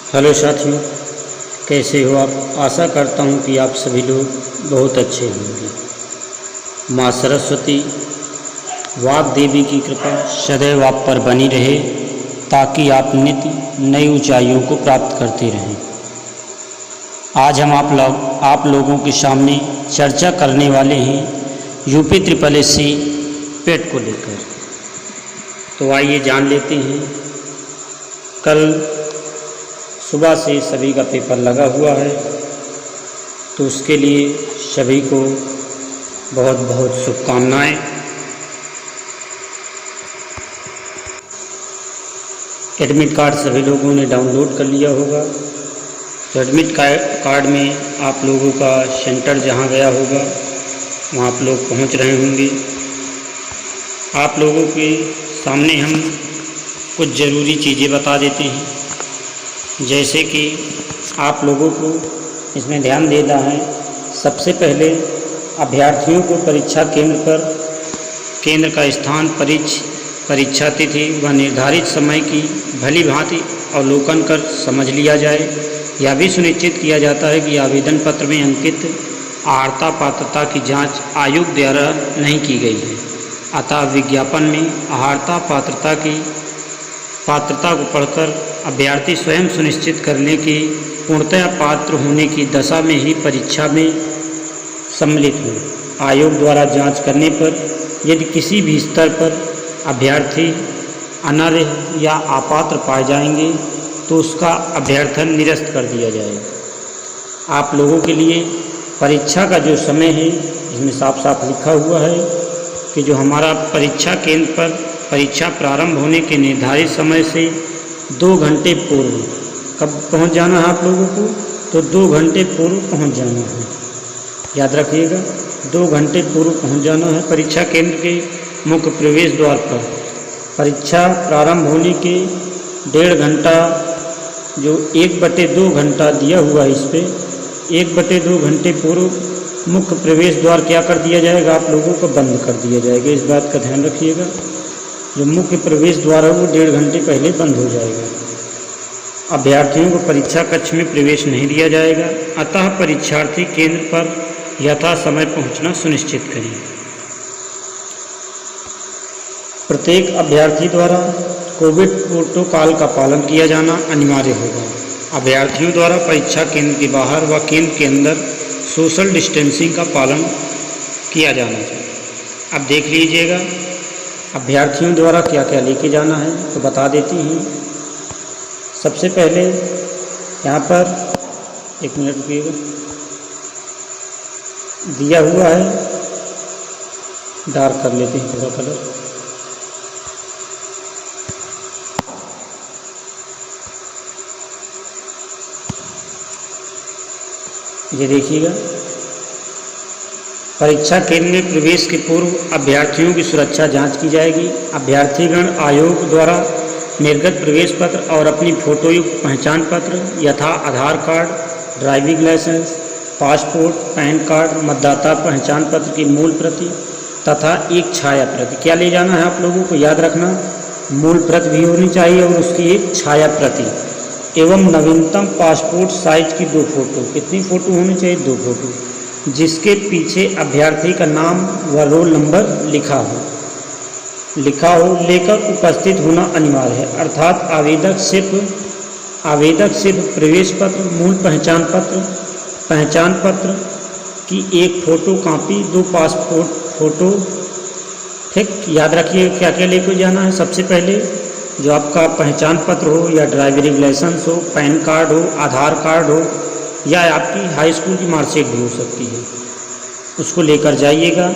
Hello साथियों, कैसे हो आप। आशा करता हूँ कि आप सभी लोग बहुत अच्छे होंगे। माँ सरस्वती वाग देवी की कृपा सदैव आप पर बनी रहे ताकि आप नित्य नई ऊंचाइयों को प्राप्त करते रहें। आज हम आप लोगों के सामने चर्चा करने वाले हैं यूपी SSSC पेट को लेकर। तो आइए जान लेते हैं। कल सुबह से सभी का पेपर लगा हुआ है, तो उसके लिए सभी को बहुत बहुत शुभकामनाएं। एडमिट कार्ड सभी लोगों ने डाउनलोड कर लिया होगा। तो एडमिट कार्ड में आप लोगों का सेंटर जहां गया होगा वहां आप लोग पहुंच रहे होंगे। आप लोगों के सामने हम कुछ ज़रूरी चीज़ें बता देते हैं, जैसे कि आप लोगों को इसमें ध्यान देना है। सबसे पहले अभ्यर्थियों को परीक्षा केंद्र का स्थान, परीक्षा तिथि व निर्धारित समय की भली भांति अवलोकन कर समझ लिया जाए। यह भी सुनिश्चित किया जाता है कि आवेदन पत्र में अंकित अर्हता पात्रता की जांच आयोग द्वारा नहीं की गई है, अतः विज्ञापन में अर्हता पात्रता को पढ़कर अभ्यर्थी स्वयं सुनिश्चित कर लें कि पूर्णतः पात्र होने की दशा में ही परीक्षा में सम्मिलित हो। आयोग द्वारा जांच करने पर यदि किसी भी स्तर पर अभ्यर्थी अनर्ह या अपात्र पाए जाएंगे तो उसका अभ्यर्थन निरस्त कर दिया जाएगा। आप लोगों के लिए परीक्षा का जो समय है इसमें साफ साफ लिखा हुआ है कि जो हमारा परीक्षा केंद्र पर परीक्षा प्रारंभ होने के निर्धारित समय से 2 घंटे पूर्व कब पहुंच जाना है आप लोगों को, तो 2 घंटे पूर्व पहुंच जाना है। याद रखिएगा, 2 घंटे पूर्व पहुंच जाना है परीक्षा केंद्र के मुख्य प्रवेश द्वार पर। परीक्षा प्रारंभ होने के 1.5 घंटा जो 1/2 घंटा दिया हुआ है, इस पर 1/2 घंटे पूर्व मुख्य प्रवेश द्वार क्या कर दिया जाएगा, आप लोगों को बंद कर दिया जाएगा। इस बात का ध्यान रखिएगा। जो मुख्य प्रवेश द्वार है वो 1.5 घंटे पहले बंद हो जाएगा। अभ्यर्थियों को परीक्षा कक्ष में प्रवेश नहीं दिया जाएगा, अतः परीक्षार्थी केंद्र पर यथा समय पहुंचना सुनिश्चित करें। प्रत्येक अभ्यर्थी द्वारा कोविड प्रोटोकॉल का पालन किया जाना अनिवार्य होगा। अभ्यर्थियों द्वारा परीक्षा केंद्र के बाहर व केंद्र के अंदर सोशल डिस्टेंसिंग का पालन किया जाना चाहिए। अब देख लीजिएगा अभ्यर्थियों द्वारा क्या क्या लेके जाना है, तो बता देती हैं। सबसे पहले यहाँ पर 1 मिनट रुकिएगा, दिया हुआ है, डार्क कर लेते हैं थोड़ा कलर। ये देखिएगा, परीक्षा केंद्र में प्रवेश के पूर्व अभ्यर्थियों की सुरक्षा जांच की जाएगी। अभ्यर्थीगण आयोग द्वारा निर्गत प्रवेश पत्र और अपनी फोटोयुक्त पहचान पत्र यथा Aadhaar card, driving licence, passport, PAN card, मतदाता पहचान पत्र की मूल प्रति तथा एक छाया प्रति क्या ले जाना है आप लोगों को, याद रखना, मूल प्रति भी होनी चाहिए और उसकी एक छाया प्रति एवं नवीनतम पासपोर्ट साइज की 2 फोटो। कितनी फ़ोटो होनी चाहिए? 2 फोटो, जिसके पीछे अभ्यर्थी का नाम व रोल नंबर लिखा हो लेकर उपस्थित होना अनिवार्य है। अर्थात आवेदक सिर्फ प्रवेश पत्र, मूल पहचान पत्र की एक फ़ोटो कॉपी, 2 पासपोर्ट फ़ोटो, ठीक। याद रखिए क्या क्या लेकर जाना है। सबसे पहले जो आपका पहचान पत्र हो या ड्राइविंग लाइसेंस हो, पैन कार्ड हो, आधार कार्ड हो या आपकी हाई स्कूल की मार्कशीट भी हो सकती है, उसको लेकर जाइएगा।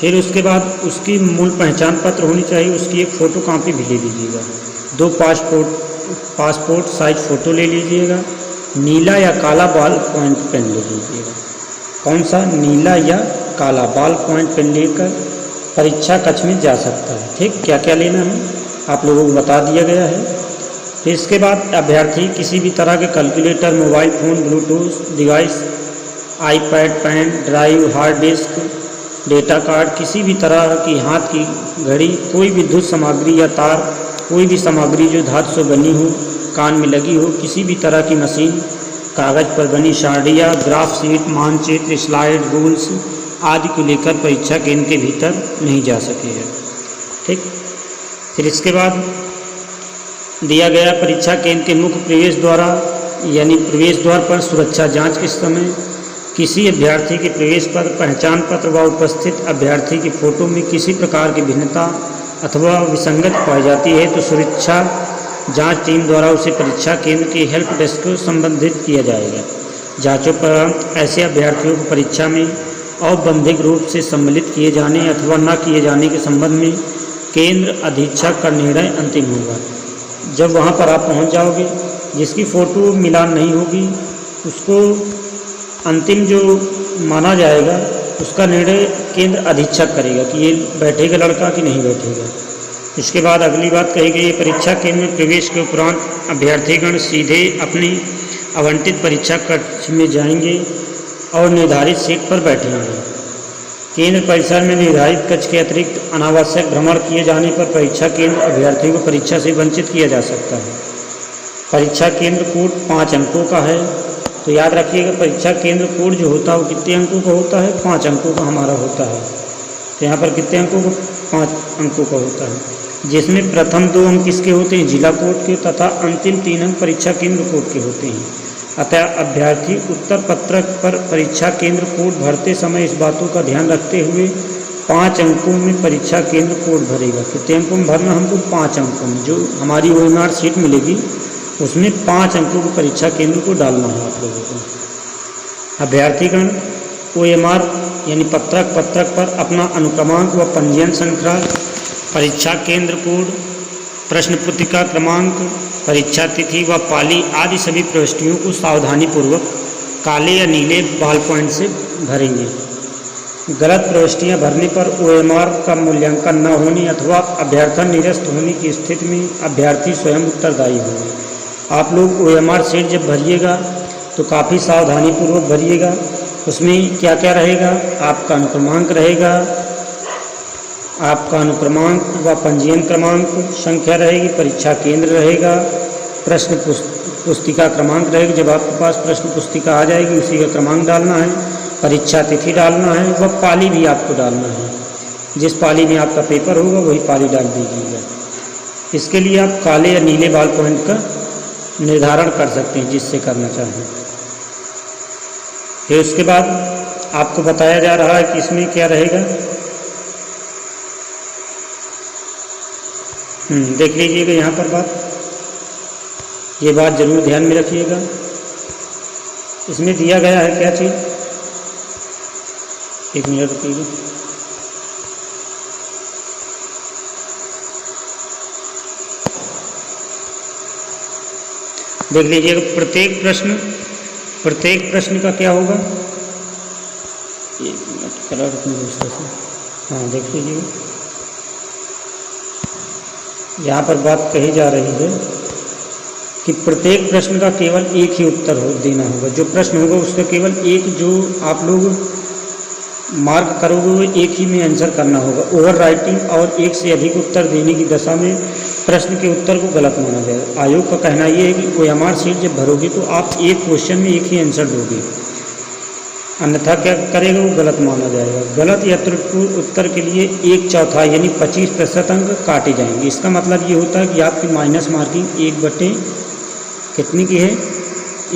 फिर उसके बाद उसकी मूल पहचान पत्र होनी चाहिए, उसकी एक फ़ोटो कॉपी भी ले लीजिएगा। 2 पासपोर्ट साइज फ़ोटो ले लीजिएगा। नीला या काला बॉल पॉइंट पेन ले लीजिएगा। कौन सा? नीला या काला बॉल पॉइंट पेन लेकर परीक्षा कक्ष में जा सकता है, ठीक। क्या क्या लेना है आप लोगों को बता दिया गया है। फिर इसके बाद अभ्यर्थी किसी भी तरह के calculator, mobile phone, bluetooth device, iPad, pen drive, hard disk, data card, किसी भी तरह की हाथ की घड़ी, कोई विद्युत सामग्री या तार, कोई भी सामग्री जो धातु से बनी हो कान में लगी हो किसी भी तरह की मशीन कागज़ पर बनी सारडिया, ग्राफ शीट, मानचित्र, स्लाइड, रूल्स आदि को लेकर परीक्षा केंद्र के भीतर नहीं जा सकेगा। ठीक। फिर इसके बाद दिया गया परीक्षा केंद्र के मुख्य प्रवेश द्वार यानी प्रवेश द्वार पर सुरक्षा जांच के समय किसी अभ्यर्थी के प्रवेश पर पहचान पत्र व उपस्थित अभ्यर्थी की फ़ोटो में किसी प्रकार की भिन्नता अथवा विसंगत पाई जाती है तो सुरक्षा जांच टीम द्वारा उसे परीक्षा केंद्र के हेल्प डेस्क को संबंधित किया जाएगा। जांचोपरांत ऐसे अभ्यर्थियों को परीक्षा में औपबंधिक रूप से सम्मिलित किए जाने अथवा न किए जाने के संबंध में केंद्र अधीक्षक का निर्णय अंतिम होगा। जब वहां पर आप पहुंच जाओगे, जिसकी फ़ोटो मिलान नहीं होगी उसको अंतिम जो माना जाएगा उसका निर्णय केंद्र अधीक्षक करेगा कि ये बैठेगा लड़का कि नहीं बैठेगा। इसके बाद अगली बात कही गई है, परीक्षा केंद्र में प्रवेश के उपरांत अभ्यर्थीगण सीधे अपनी आवंटित परीक्षा कक्ष में जाएंगे और निर्धारित सीट पर बैठेंगे। केंद्र परिसर में निर्धारित कक्ष के अतिरिक्त अनावश्यक भ्रमण किए जाने पर परीक्षा केंद्र अभ्यर्थियों को परीक्षा से वंचित किया जा सकता है। परीक्षा केंद्र कोड 5 अंकों का है, तो याद रखिएगा परीक्षा केंद्र कोड जो होता है वो कितने अंकों का होता है? 5 अंकों का हमारा होता है। तो यहाँ पर कितने अंकों का? 5 अंकों का होता है, जिसमें प्रथम 2 अंक किसके होते हैं? जिला कोड के, तथा अंतिम 3 अंक परीक्षा केंद्र कोड के होते हैं। अतः अभ्यर्थी उत्तर पत्रक पर परीक्षा केंद्र कोड भरते समय इस बातों का ध्यान रखते हुए 5 अंकों में परीक्षा केंद्र कोड भरेगा। कितने अंकों में भरना? हमको 5 अंकों में। जो हमारी OMR सीट मिलेगी उसमें 5 अंकों को परीक्षा केंद्र को डालना है आप लोगों को। अभ्यर्थीगण OMR यानी पत्रक पर अपना अनुक्रमांक व पंजीयन संख्या, परीक्षा केंद्र कोड, प्रश्न पुस्तिका क्रमांक, परीक्षा तिथि व पाली आदि सभी प्रविष्टियों को सावधानीपूर्वक काले या नीले बॉल पॉइंट से भरेंगे। गलत प्रविष्टियां भरने पर OMR का मूल्यांकन न होने अथवा अभ्यर्थन निरस्त होने की स्थिति में अभ्यर्थी स्वयं उत्तरदायी होंगे। आप लोग OMR सीट जब भरिएगा तो काफ़ी सावधानीपूर्वक भरिएगा। उसमें क्या क्या रहेगा? आपका अनुक्रमांक रहेगा, आपका अनुक्रमांक व पंजीयन क्रमांक संख्या रहेगी, परीक्षा केंद्र रहेगा, प्रश्न पुस्तिका क्रमांक रहेगी। जब आपके पास प्रश्न पुस्तिका आ जाएगी उसी का क्रमांक डालना है, परीक्षा तिथि डालना है व पाली भी आपको डालना है। जिस पाली में आपका पेपर होगा वही पाली डाल दीजिएगा। इसके लिए आप काले या नीले बॉल पॉइंट का निर्धारण कर सकते हैं जिससे करना चाहें। फिर उसके बाद आपको बताया जा रहा है कि इसमें क्या रहेगा। देख लीजिएगा यहाँ पर बात, ये बात जरूर ध्यान में रखिएगा। इसमें दिया गया है क्या चीज़? एक मिनट रुकिएगा। देख लीजिएगा प्रत्येक प्रश्न का क्या होगा। एक मिनट कलर रखने दूसरे से। हाँ देख लीजिएगा, यहाँ पर बात कही जा रही है कि प्रत्येक प्रश्न का केवल एक ही उत्तर देना होगा। जो प्रश्न होगा उसका केवल एक, जो आप लोग मार्क करोगे वो एक ही में आंसर करना होगा। ओवर राइटिंग और एक से अधिक उत्तर देने की दशा में प्रश्न के उत्तर को गलत माना जाएगा। आयोग का कहना यह है कि OMR सीट जब भरोगे तो आप एक क्वेश्चन में एक ही आंसर दोगे, अन्यथा क्या करेगा? वो गलत माना जाएगा। गलत या त्रुटिपूर्ण उत्तर के लिए 1/4 यानी 25% अंक काटे जाएंगे। इसका मतलब ये होता है कि आपकी माइनस मार्किंग 1/, कितनी की है?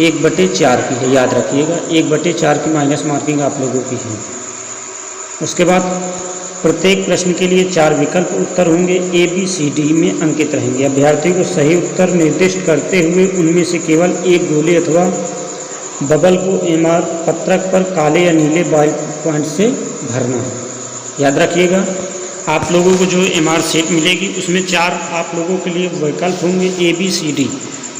1/4 की है। याद रखिएगा 1/4 की माइनस मार्किंग आप लोगों की है। उसके बाद प्रत्येक प्रश्न के लिए 4 विकल्प उत्तर होंगे, ABCD में अंकित रहेंगे। अभ्यर्थियों को सही उत्तर निर्दिष्ट करते हुए उनमें से केवल एक गोले अथवा बबल को OMR पत्रक पर काले या नीले बॉल पॉइंट से भरना है। याद रखिएगा आप लोगों को जो OMR सीट मिलेगी उसमें 4 आप लोगों के लिए विकल्प होंगे ABCD।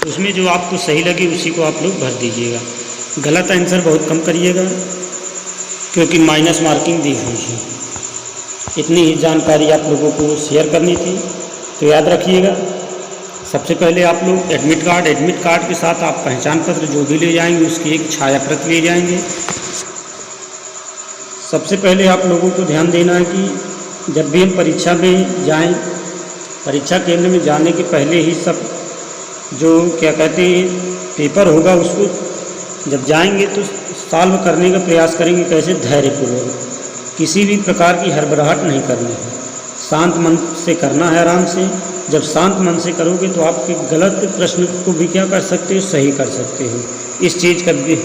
उसमें जो आपको सही लगे उसी को आप लोग भर दीजिएगा। गलत आंसर बहुत कम करिएगा क्योंकि माइनस मार्किंग दी हुई है। इतनी ही जानकारी आप लोगों को शेयर करनी थी। तो याद रखिएगा सबसे पहले आप लोग एडमिट कार्ड के साथ आप पहचान पत्र जो भी ले जाएंगे उसकी एक छाया प्रति ले जाएंगे। सबसे पहले आप लोगों को ध्यान देना है कि जब भी हम परीक्षा में जाएं, परीक्षा केंद्र में जाने के पहले ही सब जो क्या कहते हैं पेपर होगा उसको जब जाएंगे तो सॉल्व करने का प्रयास करेंगे। कैसे? धैर्यपूर्वक, किसी भी प्रकार की हड़बड़ाहट नहीं करनी है, शांत मन से करना है, आराम से। जब शांत मन से करोगे तो आपके गलत प्रश्न को भी क्या कर सकते हो? सही कर सकते हो। इस चीज़ का भी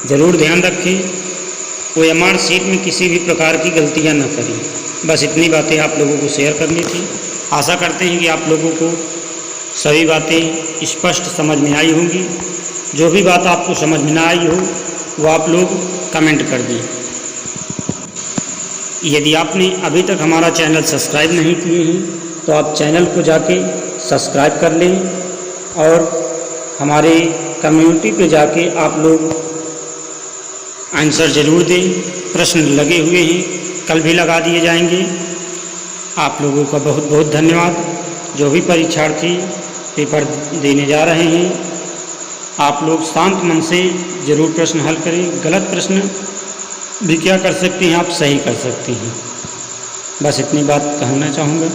ज़रूर ध्यान रखें। OMR शीट में किसी भी प्रकार की गलतियां न करें। बस इतनी बातें आप लोगों को शेयर करनी थी। आशा करते हैं कि आप लोगों को सभी बातें स्पष्ट समझ में आई होंगी। जो भी बात आपको समझ में ना आई हो वो आप लोग कमेंट कर दें। यदि आपने अभी तक हमारा चैनल सब्सक्राइब नहीं किए हैं तो आप चैनल को जाके सब्सक्राइब कर लें और हमारे कम्युनिटी पे जाके आप लोग आंसर ज़रूर दें। प्रश्न लगे हुए हैं, कल भी लगा दिए जाएंगे। आप लोगों का बहुत बहुत धन्यवाद। जो भी परीक्षार्थी पेपर देने जा रहे हैं, आप लोग शांत मन से ज़रूर प्रश्न हल करें। गलत प्रश्न भी क्या कर सकते हैं? आप सही कर सकते हैं। बस इतनी बात कहना चाहूँगा।